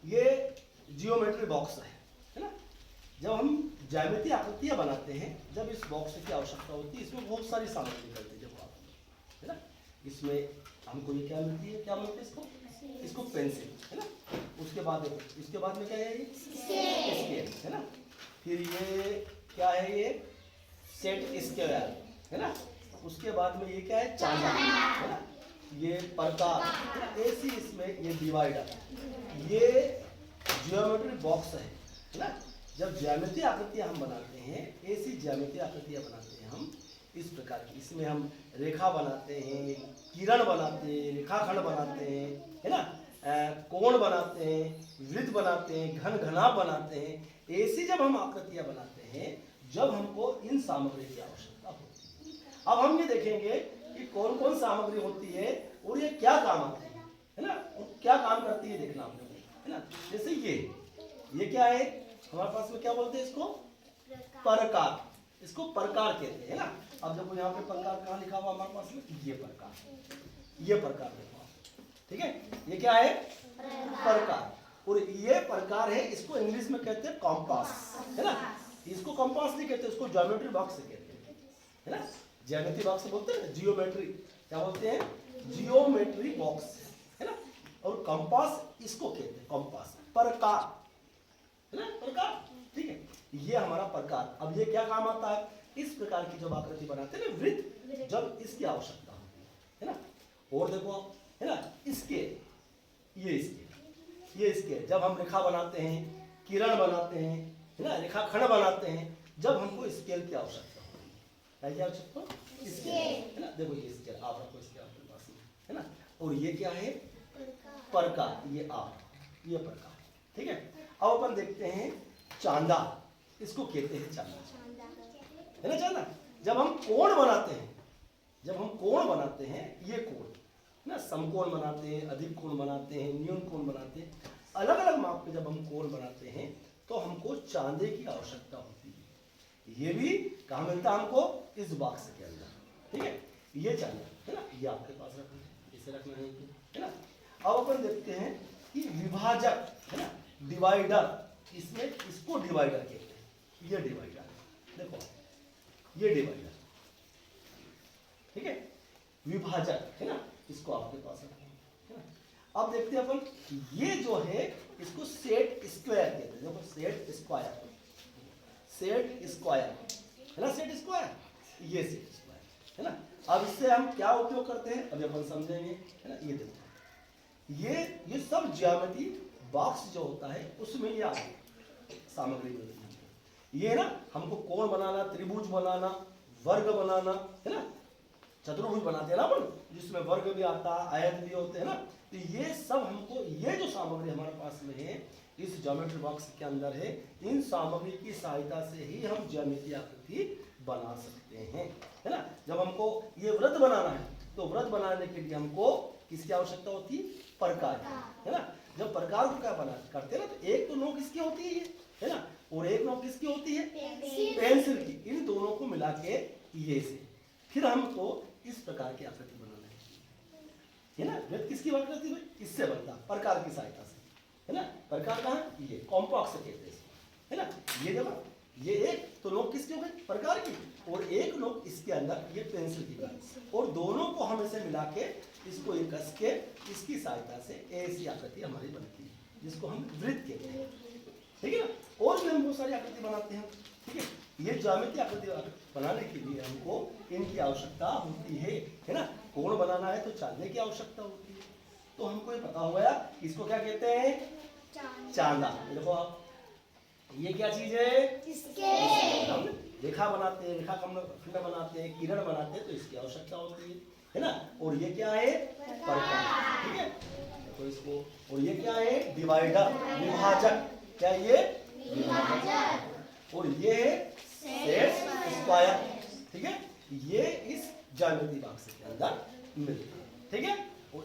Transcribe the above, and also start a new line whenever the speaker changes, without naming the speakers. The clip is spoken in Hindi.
ये जियोमेट्री बॉक्स है ना। जब हम ज्यामितीय आकृतियां बनाते हैं, जब इस बॉक्स की आवश्यकता होती है, इसमें बहुत सारी सामग्री निकलती है, देखो आप, है ना। इसमें हमको ये क्या मिलती है, क्या बोलते हैं इसको पेंसिल, है ना। उसके बाद देखो, इसके बाद में क्या है, ये स्केल, है ना। फिर ये क्या है, ये सेट स्क्वायर, है ना। उसके बाद में ये क्या है, चांदा, है ना। ये प्रकार, ऐसी इसमें ये डिवाइडर, ये जियोमेट्री बॉक्स है ना। जब ज्यामितीय आकृतियां हम बनाते हैं, ऐसी ज्यामितीय आकृतियां बनाते हैं हम इस प्रकार की, इसमें हम रेखा बनाते हैं, किरण बनाते हैं, रेखाखंड बनाते हैं, है ना, कोण बनाते हैं, वृत्त बनाते हैं, घन घनाभ बनाते हैं। ऐसी जब हम आकृतियां बनाते हैं, जब हमको इन सामग्री की आवश्यकता होती है। अब हम ये देखेंगे कि कौन कौन सामग्री होती है और ये क्या काम आती है ना, क्या काम करती है, देखना आप लोग, है ना। जैसे ये क्या है हमारे पास में, क्या बोलते हैं इसको, प्रकार, इसको प्रकार कहते हैं ना। अब देखो यहाँ पे प्रकार कहाँ लिखा हुआ हमारे पास में, ये प्रकार देखो आप, ठीक है। ये क्या है, प्रकार, और ये प्रकार है, इसको इंग्लिश में कहते हैं कॉम्पास, है ना। इसको कॉम्पास नहीं कहते, इसको ज्योमेट्री बॉक्स कहते हैं, है ना। ज्योमेट्री बॉक्स बोलते हैं, जियोमेट्री क्या बोलते हैं, जियोमेट्री बॉक्स, है ना। और कंपास इसको कहते हैं, कंपास, प्रकार, है ना, प्रकार, ठीक है। ये हमारा प्रकार। अब ये क्या काम आता है, इस प्रकार की जब आकृति बनाते हैं ना, वृत्त, जब इसकी आवश्यकता होती है ना। और देखो आप, है ना, इसके ये जब हम रेखा बनाते हैं, किरण बनाते हैं, है ना, रेखाखंड बनाते हैं, जब हमको स्केल की आवश्यकता होती है, क्या आवश्यकता है ना। देखो ये स्केल आप रखो, इसके आपके पास में, है ना। और ये क्या है, प्रकार, ये प्रकार, ठीक है। अब अपन देखते हैं चांदा, इसको कहते हैं चांदा, है ना, चांदा। जब हम कोण बनाते हैं, ये कोण, है ना, समकोण बनाते हैं, अधिक कोण बनाते हैं, न्यून कोण बनाते हैं, अलग अलग माप पे जब हम कोण बनाते हैं, तो हमको चांदे की आवश्यकता होती है। ये भी कहाँ मिलता है हमको, इस बॉक्स के अंदर, ठीक है। ये चांदा, है ना, ये आपके पास रखना है, इसे रखना है ना। अब अपन देखते हैं कि विभाजक, है ना, डिवाइडर, इसमें इसको डिवाइडर कहते हैं, ये डिवाइडर, देखो ये डिवाइडर, ठीक है, विभाजक, है ना, इसको आपके पास रखें, है ना। अब देखते हैं अपन, ये जो है इसको सेट स्क्वायर कहते हैं, देखो सेट स्क्वायर, है ना, सेट स्क्वायर, ये सेट स्क्वायर, है ना। अब इससे हम क्या उपयोग करते हैं, अभी अपन समझेंगे, है ना। ये देखो, ये सब ज्यामिति बॉक्स जो होता है, उसमें ये सामग्री मिलती है। ये ना हमको कोण बनाना, त्रिभुज बनाना, वर्ग बनाना, है ना, चतुर्भुज बनाते हैं ना अपन, जिसमें वर्ग भी आता है, आयत भी होते हैं ना। तो ये सब हमको, ये जो सामग्री हमारे पास में है इस ज्योमेट्री बॉक्स के अंदर है, इन सामग्री की सहायता से ही हम ज्यामितीय आकृति बना सकते हैं, है ना। जब हमको ये वृत्त बनाना है, तो वृत्त बनाने के लिए हमको किसकी आवश्यकता होती है, प्रकार, है ना। जब प्रकार को क्या बना करते हैं ना, तो एक तो नोक इसकी होती है ना, और एक नोक किसकी होती है, पेंसिल की। इन दोनों को मिला के ये से फिर हमको इस प्रकार की आकृति बनाना है ना। वृत्त किसकी आकृति में, इससे बनता, प्रकार की सहायता से, है ना। प्रकार कहाँ, ये कॉम्पॉक्स कहते हैं इसको, है ना। ये देखो, ये एक तो नोक किसकी हो गई, प्रकार की, और एक नोक इसके अंदर ये पेंसिल की गई, और दोनों को हम इसे मिला के, इसको ये कस के, इसकी सहायता से ऐसी आकृति हमारी बनती है, जिसको हम वृत्त कहते हैं, ठीक है ना। और भी हम बहुत सारी आकृति बनाते हैं, ठीक है। ये ज्यामितीय आकृति बनाने के लिए हमको इनकी आवश्यकता होती है ना। कोण बनाना है तो चांदे की आवश्यकता होती है, तो हमको ये पता हुआ इसको क्या कहते हैं, चांदा। देखो आप, ये क्या चीज है, हम रेखा बनाते हैं, रेखाखंड बनाते हैं, किरण बनाते हैं, तो इसकी आवश्यकता होती है ना। और ये क्या है, प्रकार, ठीक है। देखो इसको, और ये क्या है, डिवाइडर, विभाजक, क्या ये विभाजक, और ये है सेट स्क्वायर, ठीक है। ये इस ज्यामितीय बॉक्स के अंदर मिलता है, ठीक है। और